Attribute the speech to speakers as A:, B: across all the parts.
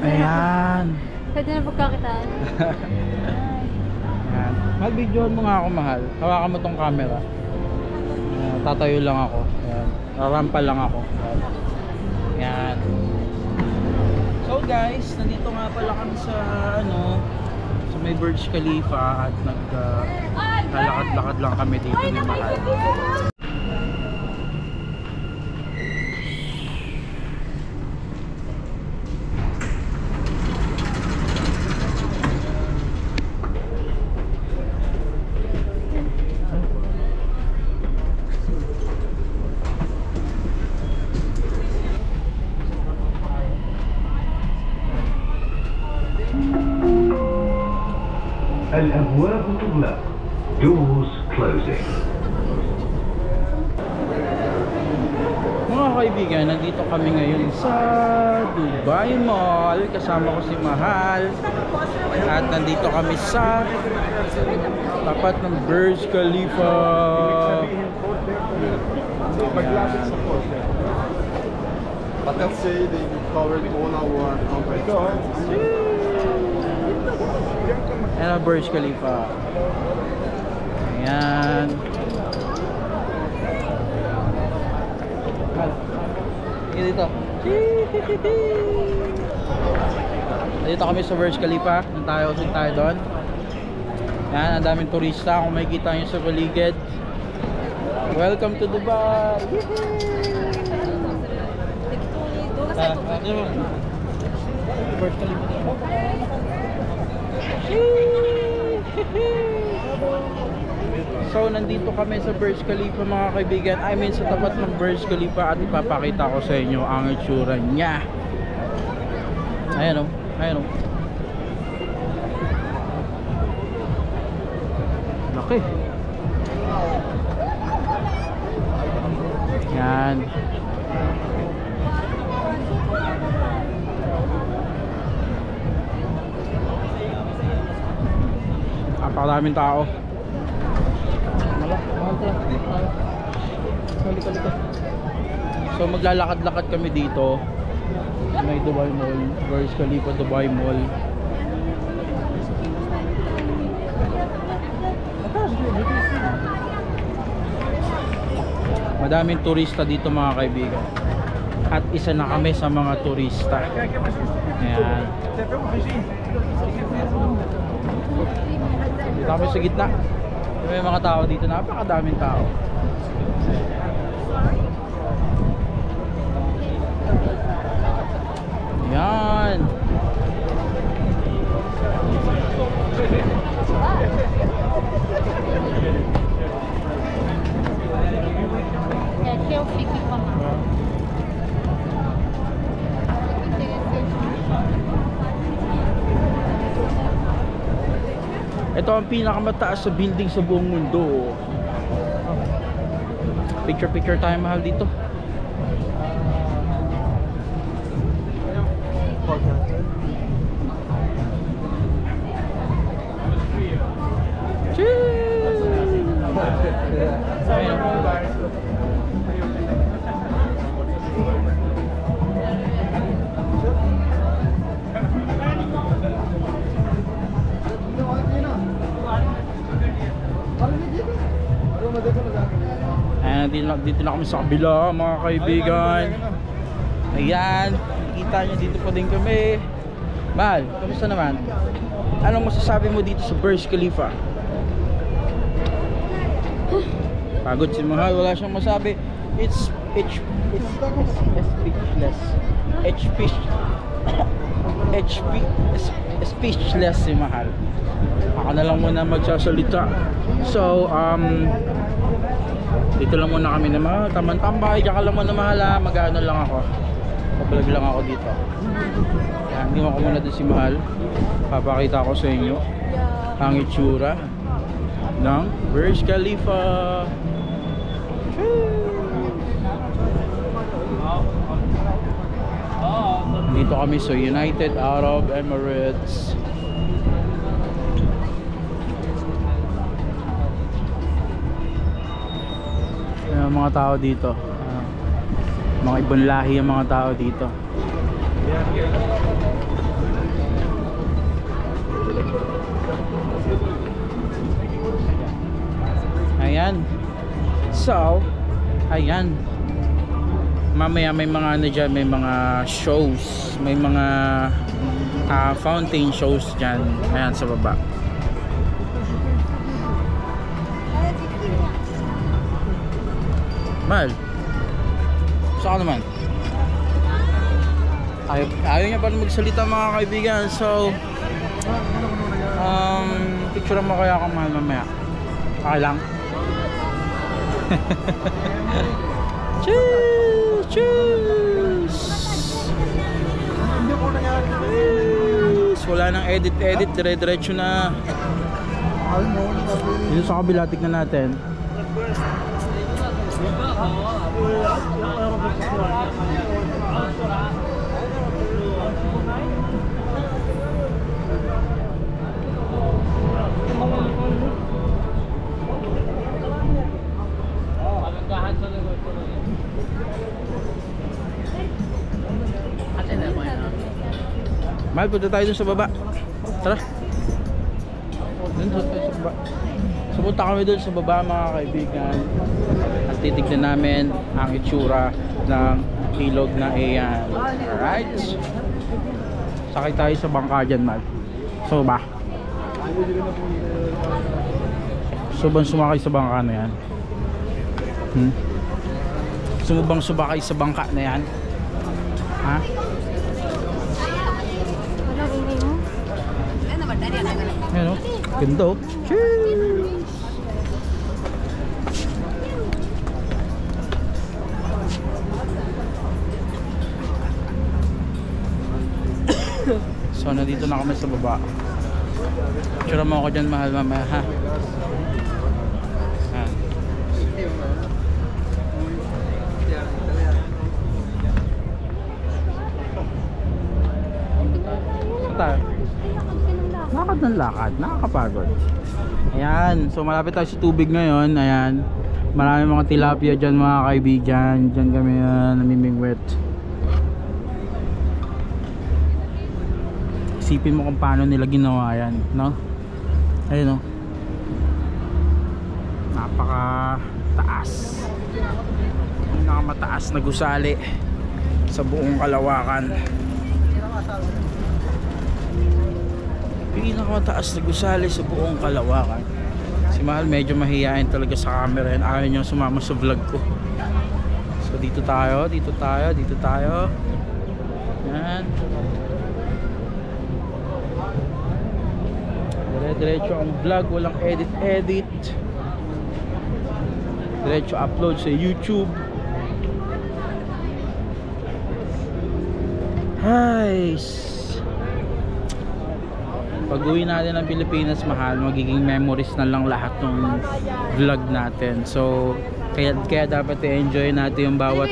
A: Ayan.
B: Pwede na pagkakitaan.
A: Ayan. Mag-videoan mo nga ako, mahal. Hawakan mo tong camera. Ayan. Tatayo lang ako. Ayan. Rarampa lang ako. Ayan. So guys, nandito nga pala kami sa sa may Burj Khalifa at naglalakad-lakad lang kami dito ni Mahal.
C: الأبواب تغلق. Doors closing.
A: Mga kaibigan, nandito kami ngayon sa Dubai Mall. Kasama ko si Mahal. At nandito kami sa tapat ng Burj Khalifa.
D: But let's say they covered all our companies.
A: Ayan ang Burj Khalifa. Ayan. Ayan dito. Dito kami sa Burj Khalifa. Usog tayo doon. Ayan, ang daming turista. Kung makikita nyo sa paligid. Welcome to Dubai! Burj Khalifa. So nandito kami sa Burj Khalifa mga kaibigan. I mean sa tapat ng Burj Khalifa. At ipapakita ko sa inyo ang itsura niya. Ayan o. Ayan o. Laki. Yan. Napakaraming tao. So maglalakad-lakad kami dito. May Dubai Mall, Burj Khalifa Dubai Mall. Madaming turista dito mga kaibigan. At isa na kami sa mga turista. Ayan. Dito kami sa gitna. May mga tao dito, napakadaming tao. Yan.
B: Aqui eu fico com a mão.
A: Ito ang pinakamataas sa building sa buong mundo. Picture tayo mahal dito. Ayan, dito na kami sa kabila mga kaibigan. Ayan, kita nyo dito pa din kami. Mahal, kamusta naman? Anong masasabi mo dito sa Burj Khalifa? Pagod si Mahal, wala siyang masabi. It's speechless si Mahal. Ako na lang muna magsasalita. So, dito lang muna kami na mga tamang-tambay. Diyan ka lang muna Mahal ha. Mag-ano lang ako. Papalag lang ako dito. Yan, hindi mo ko muna din si Mahal. Papakita ko sa inyo ang itsura ng Burj Khalifa. Dito kami sa United Arab Emirates. Yung mga tao dito, mga ibang lahi ang mga tao dito. Ayan. So, ayan. Mamaya may mga ano dyan, may mga shows, may mga fountain shows dyan. Ayan sa baba. Mahal, saan naman? Ayaw niya pa magsalita mga kaibigan. So picture mo kaya ako mahal mamaya. Okay lang. Cheers! Cheers! Cheers! Wala nang edit-edit, dire-diretso na. Dito sa kabila, tignan natin. Mahal, punta tayo dun sa baba. Tara. Dun tayo sa baba. So punta kami dun sa baba mga kaibigan. At titignan namin ang itsura ng ilog na iyan. Alright. Sakay tayo sa bangka dyan, Mahal. So ba? So bang sumakay sa bangka na yan? Gusto mo bang sumakay sa bangka na yan? Ha? Ayan o, ganda o. Cheers! So nandito na kami sa baba. Tsura mo ako dyan, mahal mamaya ha. Saan tayo? Lakad ng lakad, nakakapagod. Ayan, so malapit tayo sa tubig ngayon. Ayan, marami mga tilapia dyan mga kaibigan. Dyan kami namimingwit. Isipin mo kung paano nila ginawa yan, no? Ayun, no? Napaka taas. Pinakamataas na gusali sa buong Kalawakan. Pinakamataas na gusali sa buong Kalawakan. Si Mahal medyo mahihain talaga sa camera yan. Ayaw niya sumama sa vlog ko. So dito tayo, dito tayo, dito tayo. Yan. Diretso ang vlog, walang edit-edit. Diretso upload sa YouTube. Hi. Pag-uwi natin ng Pilipinas, Mahal, magiging memories na lang lahat ng vlog natin. So, kaya dapat i-enjoy natin yung bawat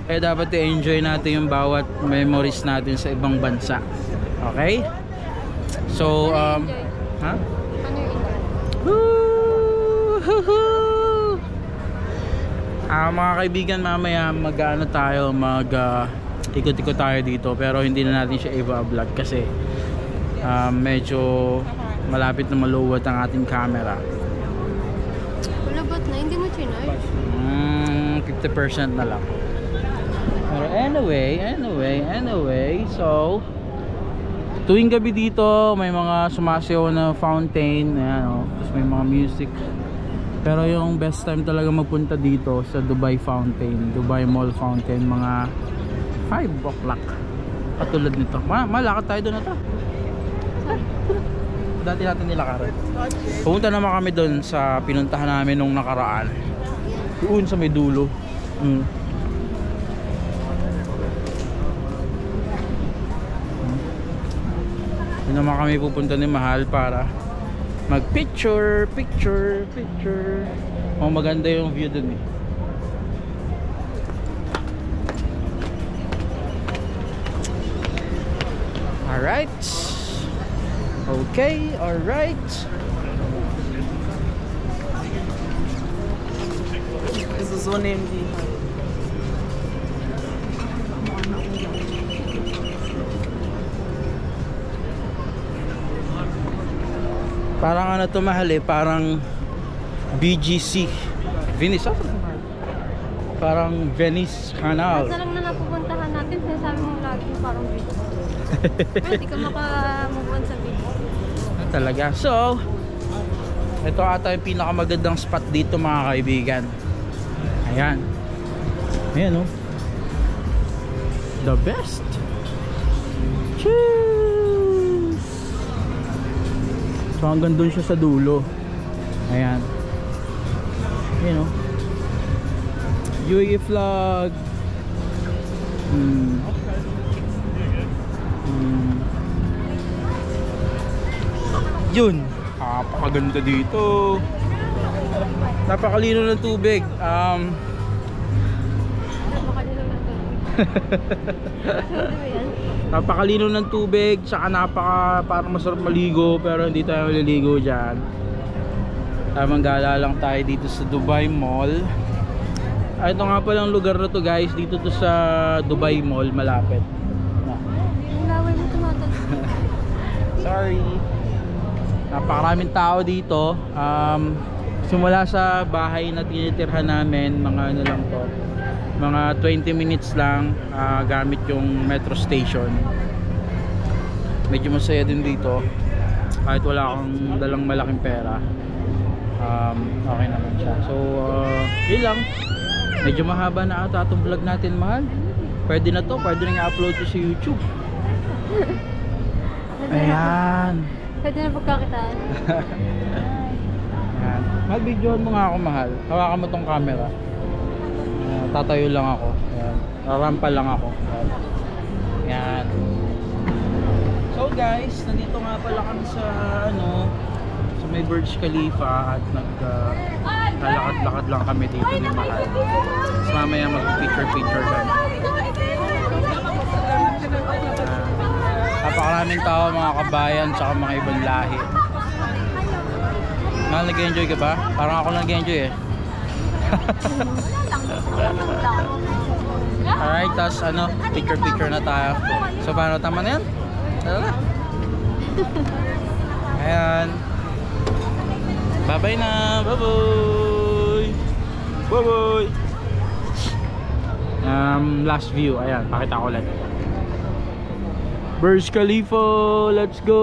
A: kaya dapat i-enjoy natin yung bawat memories natin sa ibang bansa. Okay? So, ha? Mga kaibigan, mamaya mag-ano tayo, ikot-ikot tayo dito, pero hindi na natin siya i-vlog kasi medyo malapit na maluwat ang ating camera.
B: Wala ba't na? Hindi mo chinay?
A: 50% na lang. Pero anyway, so tuwing gabi dito may mga sumasayaw na fountain. Ayan, oh. Tapos may mga music. Pero yung best time talaga magpunta dito sa Dubai Fountain, Dubai Mall Fountain, mga 5 o'clock. Katulad nito. Malakad tayo doon na to. Dati natin nilakaran. Pumunta naman kami doon sa pinuntahan namin nung nakaraan. Doon sa may dulo. Doon naman kami pupunta ni Mahal para mag-picture. Oh, maganda yung view doon eh. Alright. Okay, alright.
E: This is so named.
A: Parang ano to mahal eh, parang BGC Venice, parang Venice Canal.
B: Basta lang na napupuntahan natin, sinasabi mo lagi parang video. Pero hindi ka maka-move on sa video.
A: Talaga. So, ito ata yung pinakamagandang spot dito mga kaibigan. Ayan. Ayan oh. The best. Cheers! So hanggang dun siya sa dulo. Ayan. Ayan oh. UAE flag. Yun. Napakaganda dito. Napakalino ng tubig. Napakalino ng tubig, tsaka parang masarap maligo, pero hindi tayo maliligo dyan. Tamang gala lang tayo dito sa Dubai Mall. Ito nga palang lugar na to guys, dito to sa Dubai Mall, malapit. Sorry. Napakaraming tao dito. Simula sa bahay na tinitirhan namin, mga ano lang to, mga 20 minutes lang gamit yung metro station. Medyo masaya din dito kahit wala akong dalang malaking pera. Okay naman siya. So yun lang. Medyo mahaba na ata itong vlog natin mahal. Pwede na to, pwede na i-upload to sa YouTube. Ayan.
B: Pwede na pagkakitaan.
A: Ayan. Mahal, videohan mo nga ako mahal. Hawakan mo tong camera. Tatayo lang ako. Ayan. Rarampa lang ako. Ayan. So guys, nandito nga pala kami sa sa may Burj Khalifa at naglalakad-lakad lang kami dito ni Mahal. Tapos mamaya mag-picture kami. Napakaraming tao, mga kabayan, tsaka mga ibang lahi. Mahal, nag-enjoy ka ba? Parang ako nag-enjoy eh. Alright, tas picture na tayo. So paano, tama na yan? Tara. Ayan. Bye bye na. Bye bye. Bye bye. Last view. Ayan, pakita ko ulit. Burj Khalifa, let's go.